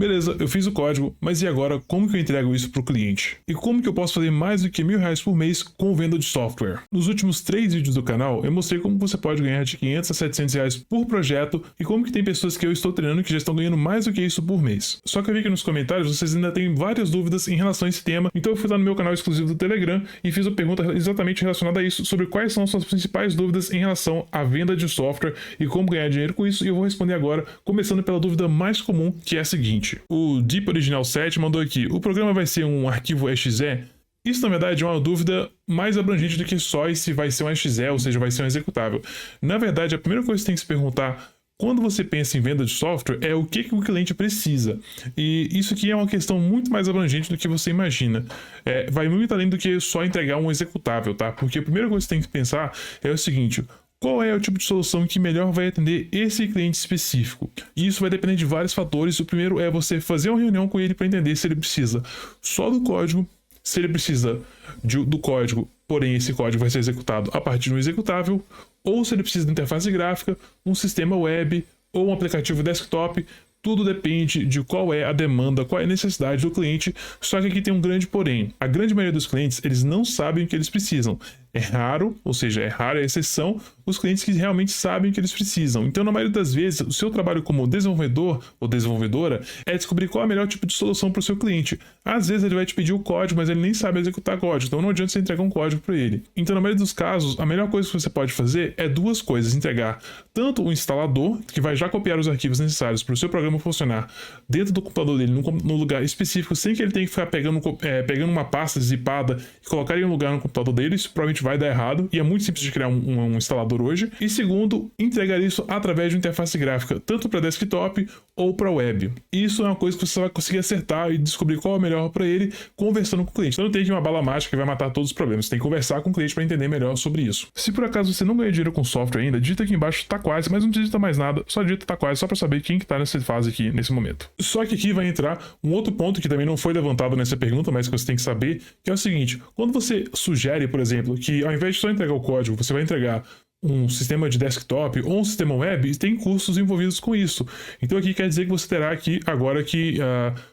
Beleza, eu fiz o código, mas e agora como que eu entrego isso para o cliente? E como que eu posso fazer mais do que R$1.000 por mês com venda de software? Nos últimos 3 vídeos do canal, eu mostrei como você pode ganhar de R$500 a R$700 por projeto e como que tem pessoas que eu estou treinando que já estão ganhando mais do que isso por mês. Só que eu vi que nos comentários vocês ainda têm várias dúvidas em relação a esse tema, então eu fui lá no meu canal exclusivo do Telegram e fiz uma pergunta exatamente relacionada a isso, sobre quais são as suas principais dúvidas em relação à venda de software e como ganhar dinheiro com isso, e eu vou responder agora, começando pela dúvida mais comum, que é a seguinte. O Deep Original 7 mandou aqui: o programa vai ser um arquivo exe? Isso, na verdade, é uma dúvida mais abrangente do que só se vai ser um exe, ou seja, vai ser um executável. Na verdade, a primeira coisa que você tem que se perguntar quando você pensa em venda de software é o que o cliente precisa. E isso aqui é uma questão muito mais abrangente do que você imagina. Vai muito além do que só entregar um executável, tá? Porque a primeira coisa que você tem que pensar é o seguinte: qual é o tipo de solução que melhor vai atender esse cliente específico? E isso vai depender de vários fatores. O primeiro é você fazer uma reunião com ele para entender se ele precisa só do código, se ele precisa do código, porém esse código vai ser executado a partir de um executável, ou se ele precisa de interface gráfica, um sistema web ou um aplicativo desktop. Tudo depende de qual é a demanda, qual é a necessidade do cliente, só que aqui tem um grande porém. A grande maioria dos clientes, eles não sabem o que eles precisam. É raro, ou seja, é rara a exceção, os clientes que realmente sabem o que eles precisam. Então, na maioria das vezes, o seu trabalho como desenvolvedor ou desenvolvedora é descobrir qual é o melhor tipo de solução para o seu cliente. Às vezes ele vai te pedir o código, mas ele nem sabe executar código, então não adianta você entregar um código para ele. Então, na maioria dos casos, a melhor coisa que você pode fazer é duas coisas: entregar tanto o instalador, que vai já copiar os arquivos necessários para o seu programa funcionar dentro do computador dele, no lugar específico, sem que ele tenha que ficar pegando uma pasta zipada e colocar em um lugar no computador dele. Isso provavelmente vai dar errado, e é muito simples de criar um instalador hoje. E segundo, entregar isso através de uma interface gráfica, tanto para desktop ou para web. Isso é uma coisa que você vai conseguir acertar e descobrir qual é o melhor para ele conversando com o cliente. Então não tem uma bala mágica que vai matar todos os problemas. Você tem que conversar com o cliente para entender melhor sobre isso. Se por acaso você não ganha dinheiro com software ainda, digita aqui embaixo "tá quase", mas não digita mais nada, só digita "tá quase", só para saber quem que tá nessa fase aqui, nesse momento. Só que aqui vai entrar um outro ponto que também não foi levantado nessa pergunta, mas que você tem que saber, que é o seguinte: quando você sugere, por exemplo, que ao invés de só entregar o código, você vai entregar um sistema de desktop ou um sistema web, tem custos envolvidos com isso. Então aqui quer dizer que você terá que agora que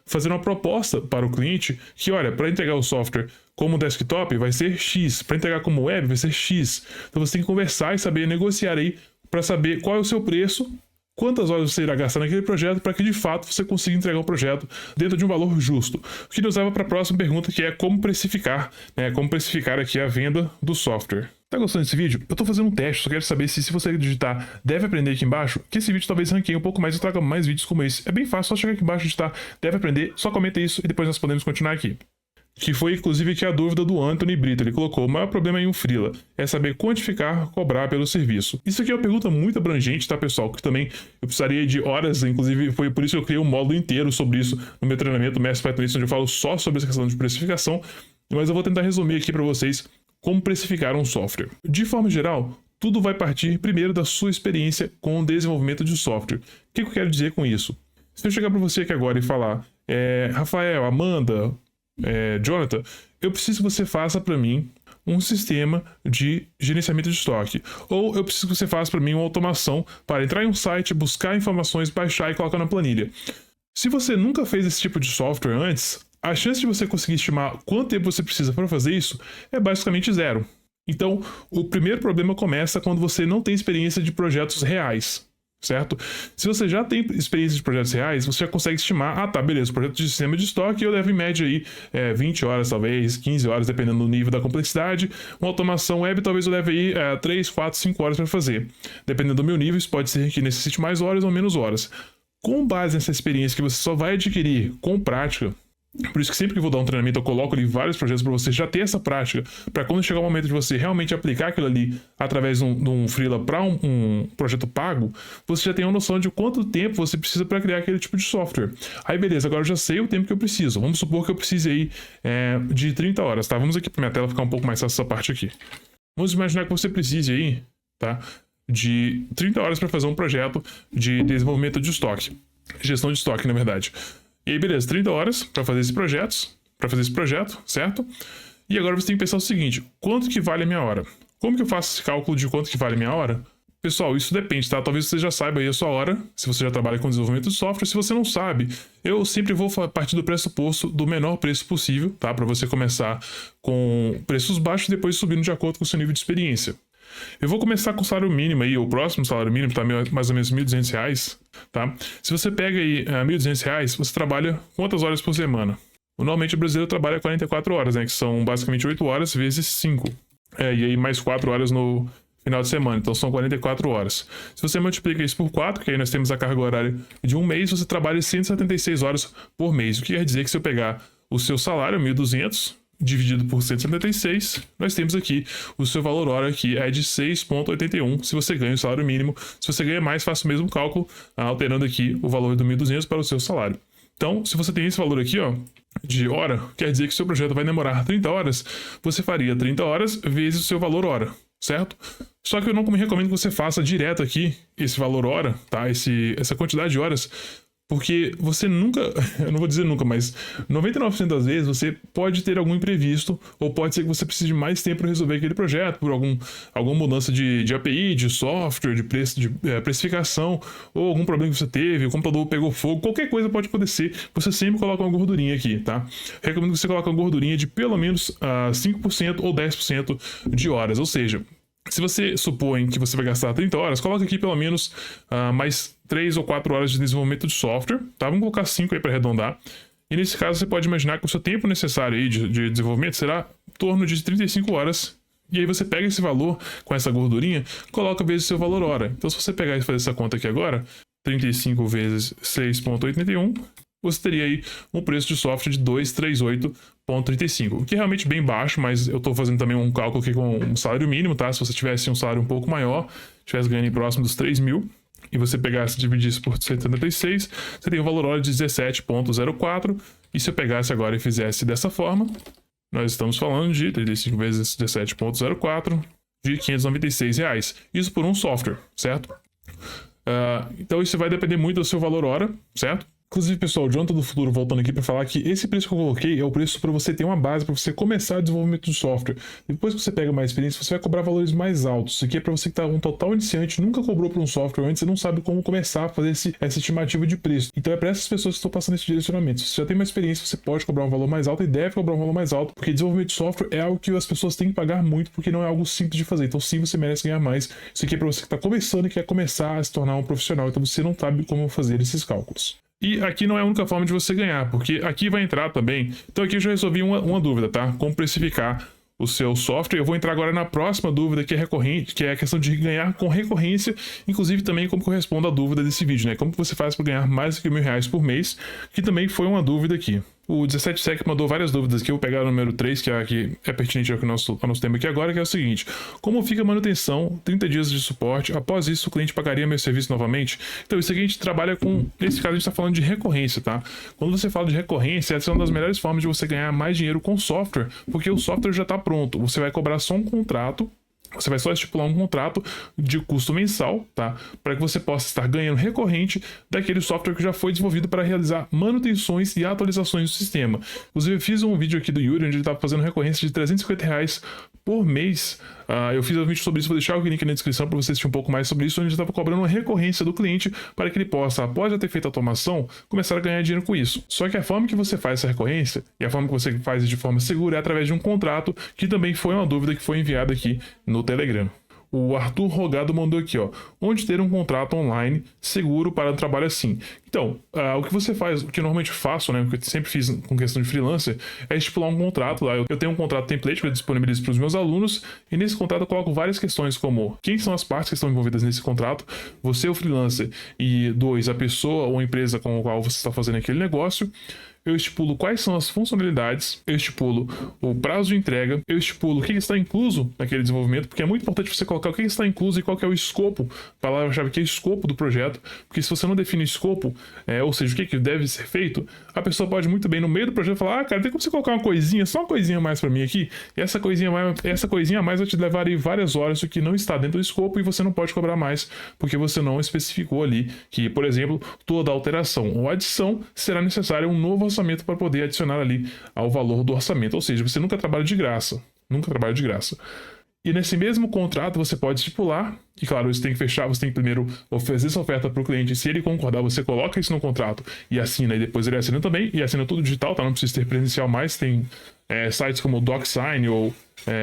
fazer uma proposta para o cliente que, olha, para entregar o software como desktop vai ser X, para entregar como web vai ser X. Então você tem que conversar e saber negociar aí para saber qual é o seu preço, quantas horas você irá gastar naquele projeto, para que de fato você consiga entregar um projeto dentro de um valor justo. O que nos leva para a próxima pergunta, que é como precificar, como precificar aqui a venda do software. Tá gostando desse vídeo? Eu tô fazendo um teste, só quero saber se você digitar "deve aprender" aqui embaixo, que esse vídeo talvez ranqueie um pouco mais e traga mais vídeos como esse. É bem fácil, só chegar aqui embaixo e digitar "deve aprender", só comenta isso e depois nós podemos continuar aqui. Que foi inclusive aqui a dúvida do Anthony Brito. Ele colocou: o maior problema em um freela é saber quantificar, cobrar pelo serviço. Isso aqui é uma pergunta muito abrangente, tá, pessoal? Que também eu precisaria de horas, inclusive foi por isso que eu criei um módulo inteiro sobre isso no meu treinamento Mestre Pythonista, onde eu falo só sobre essa questão de precificação. Mas eu vou tentar resumir aqui para vocês como precificar um software. De forma geral, tudo vai partir primeiro da sua experiência com o desenvolvimento de software. O que eu quero dizer com isso? Se eu chegar para você aqui agora e falar: Rafael, Amanda, Jonathan, eu preciso que você faça para mim um sistema de gerenciamento de estoque, ou eu preciso que você faça para mim uma automação para entrar em um site, buscar informações, baixar e colocar na planilha. Se você nunca fez esse tipo de software antes, a chance de você conseguir estimar quanto tempo você precisa para fazer isso é basicamente zero. Então, o primeiro problema começa quando você não tem experiência de projetos reais, certo? Se você já tem experiência de projetos reais, você já consegue estimar: tá, beleza, projeto de sistema de estoque eu levo em média aí 20 horas, talvez 15 horas, dependendo do nível da complexidade. Uma automação web talvez eu leve aí 3, 4, 5 horas para fazer. Dependendo do meu nível, isso pode ser que necessite mais horas ou menos horas. Com base nessa experiência que você só vai adquirir com prática, por isso que sempre que vou dar um treinamento eu coloco ali vários projetos para você já ter essa prática, para quando chegar o momento de você realmente aplicar aquilo ali através de um freela para um projeto pago, você já tem uma noção de quanto tempo você precisa para criar aquele tipo de software. Aí beleza, agora eu já sei o tempo que eu preciso. Vamos supor que eu precise aí de 30 horas, tá? Vamos aqui para minha tela ficar um pouco mais fácil essa parte aqui. Vamos imaginar que você precise aí, tá, de 30 horas para fazer um projeto de desenvolvimento de estoque, gestão de estoque, na verdade. E aí, beleza, 30 horas para fazer esse projeto, certo? E agora você tem que pensar o seguinte: quanto que vale a minha hora? Como que eu faço esse cálculo de quanto que vale a minha hora? Pessoal, isso depende, tá? Talvez você já saiba aí a sua hora, se você já trabalha com desenvolvimento de software. Se você não sabe, eu sempre vou partir do pressuposto do menor preço possível, tá? Para você começar com preços baixos e depois subindo de acordo com o seu nível de experiência. Eu vou começar com o salário mínimo aí, o próximo salário mínimo tá mais ou menos R$1.200, tá? Se você pega aí R$1.200, você trabalha quantas horas por semana? Normalmente o brasileiro trabalha 44 horas, né? Que são basicamente 8 horas vezes 5. E aí mais 4 horas no final de semana, então são 44 horas. Se você multiplica isso por 4, que aí nós temos a carga horária de um mês, você trabalha 176 horas por mês. O que quer dizer que se eu pegar o seu salário, 1.200, dividido por 176, nós temos aqui o seu valor hora aqui é de 6,81 se você ganha o salário mínimo. Se você ganha mais, faça o mesmo cálculo, alterando aqui o valor do 1.200 para o seu salário. Então, se você tem esse valor aqui, ó, de hora, quer dizer que o seu projeto vai demorar 30 horas, você faria 30 horas vezes o seu valor hora, certo? Só que eu não me recomendo que você faça direto aqui esse valor hora, tá? Essa quantidade de horas, porque você nunca, eu não vou dizer nunca, mas 99% das vezes você pode ter algum imprevisto, ou pode ser que você precise de mais tempo para resolver aquele projeto, por alguma mudança de API, de software, de preço, de precificação, ou algum problema que você teve, o computador pegou fogo, qualquer coisa pode acontecer, você sempre coloca uma gordurinha aqui, tá? Recomendo que você coloque uma gordurinha de pelo menos 5% ou 10% de horas, ou seja, se você supõe que você vai gastar 30 horas, coloca aqui pelo menos mais 3 ou 4 horas de desenvolvimento de software, tá? Vamos colocar 5 aí para arredondar. E nesse caso você pode imaginar que o seu tempo necessário aí de desenvolvimento será em torno de 35 horas. E aí você pega esse valor com essa gordurinha, coloca vezes o seu valor hora. Então se você pegar e fazer essa conta aqui agora, 35 vezes 6,81, você teria aí um preço de software de 238,35, o que é realmente bem baixo, mas eu estou fazendo também um cálculo aqui com um salário mínimo, tá? Se você tivesse um salário um pouco maior, tivesse ganhando próximo dos 3.000, e você pegasse e dividisse por 176, você tem um valor hora de 17,04, e se eu pegasse agora e fizesse dessa forma, nós estamos falando de 35 vezes 17,04, de R$596. Isso por um software, certo? Então isso vai depender muito do seu valor hora, certo? Inclusive, pessoal, o Jonathan do Futuro voltando aqui para falar que esse preço que eu coloquei é o preço para você ter uma base, para você começar o desenvolvimento de software. Depois que você pega mais experiência, você vai cobrar valores mais altos. Isso aqui é para você que está um total iniciante, nunca cobrou para um software antes e não sabe como começar a fazer essa estimativa de preço. Então é para essas pessoas que estão passando esse direcionamento. Se você já tem mais experiência, você pode cobrar um valor mais alto e deve cobrar um valor mais alto, porque desenvolvimento de software é algo que as pessoas têm que pagar muito, porque não é algo simples de fazer. Então sim, você merece ganhar mais. Isso aqui é para você que está começando e quer começar a se tornar um profissional, então você não sabe como fazer esses cálculos. E aqui não é a única forma de você ganhar, porque aqui vai entrar também. Então aqui eu já resolvi uma dúvida, tá? Como precificar o seu software. Eu vou entrar agora na próxima dúvida, que é recorrente, que é a questão de ganhar com recorrência, inclusive também como corresponde à dúvida desse vídeo, né? Como que você faz para ganhar mais do que R$1.000 por mês, que também foi uma dúvida aqui. O 17sec mandou várias dúvidas aqui, eu vou pegar o número 3, que é pertinente ao nosso tema aqui agora, que é o seguinte: como fica a manutenção, 30 dias de suporte, após isso o cliente pagaria meu serviço novamente? Então isso aqui a gente trabalha com, nesse caso a gente está falando de recorrência, tá? Quando você fala de recorrência, essa é uma das melhores formas de você ganhar mais dinheiro com software, porque o software já está pronto, você vai cobrar só um contrato. Você vai só estipular um contrato de custo mensal, tá? Para que você possa estar ganhando recorrente daquele software que já foi desenvolvido para realizar manutenções e atualizações do sistema. Inclusive, eu fiz um vídeo aqui do Yuri, onde ele estava fazendo recorrência de R$350 por mês. Eu fiz um vídeo sobre isso, vou deixar o link na descrição para você assistir um pouco mais sobre isso, onde ele estava cobrando uma recorrência do cliente para que ele possa, após já ter feito a automação, começar a ganhar dinheiro com isso. Só que a forma que você faz essa recorrência, e a forma que você faz de forma segura, é através de um contrato, que também foi uma dúvida que foi enviada aqui no Telegram. O Arthur Rogado mandou aqui, ó: onde ter um contrato online seguro para um trabalho assim? Então, o que você faz, o que eu normalmente faço, né, o que eu sempre fiz com questão de freelancer, é estipular um contrato lá. Eu tenho um contrato template que eu disponibilizo para os meus alunos, e nesse contrato eu coloco várias questões como quem são as partes que estão envolvidas nesse contrato, você, o freelancer, e 2, a pessoa ou empresa com a qual você está fazendo aquele negócio. Eu estipulo quais são as funcionalidades, eu estipulo o prazo de entrega, eu estipulo o que está incluso naquele desenvolvimento, porque é muito importante você colocar o que está incluso e qual que é o escopo, a palavra-chave que é o escopo do projeto, porque se você não define o escopo, ou seja, o que deve ser feito, a pessoa pode muito bem no meio do projeto falar: cara, tem como você colocar uma coisinha, só uma coisinha a mais para mim aqui, e essa coisinha a mais vai te levar aí várias horas, o que não está dentro do escopo, e você não pode cobrar mais, porque você não especificou ali que, por exemplo, toda alteração ou adição será necessário um novo orçamento para poder adicionar ali ao valor do orçamento, ou seja, você nunca trabalha de graça, nunca trabalha de graça. E nesse mesmo contrato você pode estipular, e claro, você tem que fechar, você tem que primeiro fazer essa oferta para o cliente. Se ele concordar, você coloca isso no contrato e assina, e depois ele assina também, e assina tudo digital, tá? Não precisa ter presencial mais, tem sites como o DocSign ou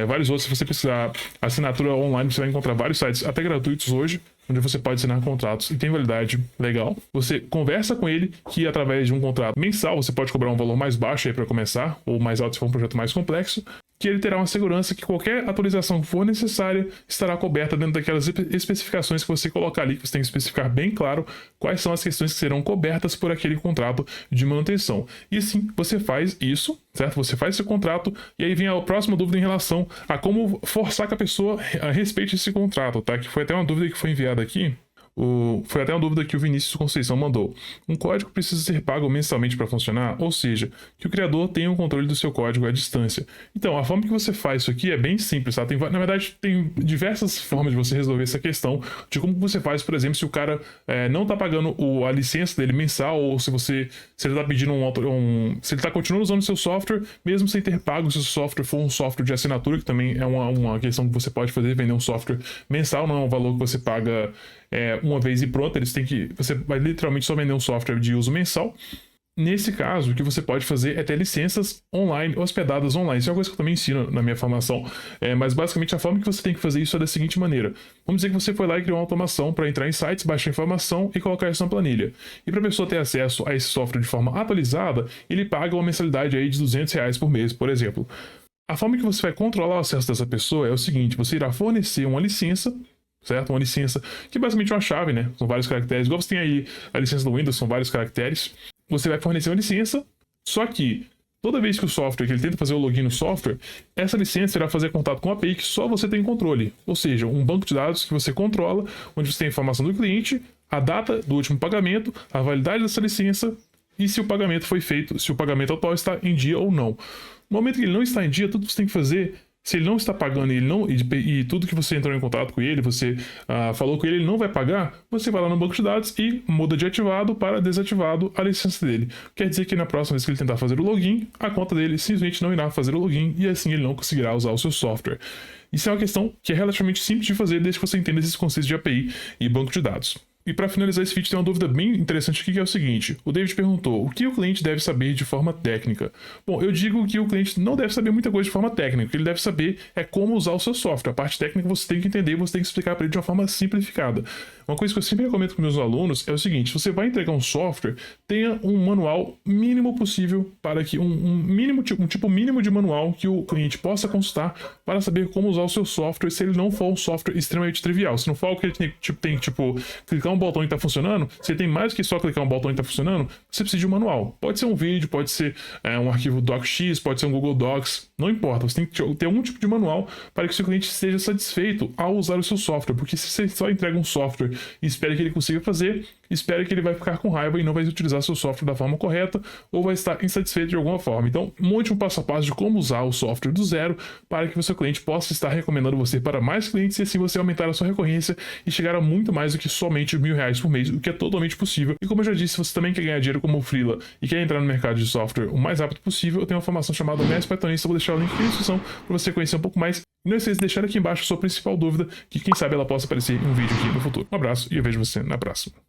vários outros. Se você precisar assinatura online, você vai encontrar vários sites, até gratuitos hoje, onde você pode assinar contratos e tem validade legal. Você conversa com ele que através de um contrato mensal você pode cobrar um valor mais baixo aí para começar, ou mais alto se for um projeto mais complexo, que ele terá uma segurança que qualquer atualização que for necessária estará coberta dentro daquelas especificações que você colocar ali, que você tem que especificar bem claro quais são as questões que serão cobertas por aquele contrato de manutenção. E assim, você faz isso, certo? Você faz esse contrato e aí vem a próxima dúvida em relação a como forçar que a pessoa respeite esse contrato, tá? Que foi até uma dúvida que foi enviada aqui. Foi até uma dúvida que o Vinícius Conceição mandou. Um código precisa ser pago mensalmente para funcionar, ou seja, que o criador tenha o controle do seu código à distância. Então, a forma que você faz isso aqui é bem simples, tá? Na verdade, tem diversas formas de você resolver essa questão, de como você faz, por exemplo, se o cara não está pagando a licença dele mensal, ou se ele está pedindo se ele está continuando usando o seu software, mesmo sem ter pago, se o software for um software de assinatura, que também é uma questão que você pode fazer, vender um software mensal, não é um valor que você paga uma vez e pronto, você vai literalmente só vender um software de uso mensal. Nesse caso, o que você pode fazer é ter licenças online, hospedadas online. Isso é uma coisa que eu também ensino na minha formação. Mas basicamente a forma que você tem que fazer isso é da seguinte maneira. Vamos dizer que você foi lá e criou uma automação para entrar em sites, baixar informação e colocar isso na planilha. E para a pessoa ter acesso a esse software de forma atualizada, ele paga uma mensalidade aí de R$200 por mês, por exemplo. A forma que você vai controlar o acesso dessa pessoa é o seguinte: você irá fornecer uma licença, certo? Uma licença que basicamente é uma chave, né? São vários caracteres. Igual você tem aí a licença do Windows, são vários caracteres. Você vai fornecer uma licença, só que toda vez que o software, que ele tenta fazer o login no software, essa licença irá fazer contato com uma API que só você tem controle. Ou seja, um banco de dados que você controla, onde você tem a informação do cliente, a data do último pagamento, a validade dessa licença e se o pagamento foi feito, se o pagamento atual está em dia ou não. No momento que ele não está em dia, tudo que você tem que fazer, se ele não está pagando e tudo que você entrou em contato com ele, você falou com ele não vai pagar, você vai lá no banco de dados e muda de ativado para desativado a licença dele. Quer dizer que na próxima vez que ele tentar fazer o login, a conta dele simplesmente não irá fazer o login e assim ele não conseguirá usar o seu software. Isso é uma questão que é relativamente simples de fazer desde que você entenda esses conceitos de API e banco de dados. E para finalizar esse vídeo tem uma dúvida bem interessante aqui, que é o seguinte: o David perguntou, o que o cliente deve saber de forma técnica? Bom, eu digo que o cliente não deve saber muita coisa de forma técnica, o que ele deve saber é como usar o seu software. A parte técnica você tem que entender, você tem que explicar para ele de uma forma simplificada. Uma coisa que eu sempre recomendo com meus alunos é o seguinte: você vai entregar um software, tenha um manual mínimo possível, para que um tipo mínimo de manual que o cliente possa consultar para saber como usar o seu software, se ele não for um software extremamente trivial. Se não for algo que ele tem que clicar um botão e tá funcionando, se tem mais que só clicar um botão e tá funcionando, você precisa de um manual. Pode ser um vídeo, pode ser um arquivo DocX, pode ser um Google Docs, não importa. Você tem que ter algum tipo de manual para que o seu cliente esteja satisfeito ao usar o seu software, porque se você só entrega um software e espera que ele consiga fazer, espera que ele vai ficar com raiva e não vai utilizar seu software da forma correta ou vai estar insatisfeito de alguma forma. Então, monte um passo a passo de como usar o software do zero para que o seu cliente possa estar recomendando você para mais clientes e assim você aumentar a sua recorrência e chegar a muito mais do que somente R$1.000 por mês, o que é totalmente possível. E como eu já disse, se você também quer ganhar dinheiro como freela e quer entrar no mercado de software o mais rápido possível, eu tenho uma formação chamada Mestre Pythonista, vou deixar o link aqui na descrição para você conhecer um pouco mais. E não esqueça de deixar aqui embaixo a sua principal dúvida, que quem sabe ela possa aparecer em um vídeo aqui no futuro. Um abraço e eu vejo você na próxima.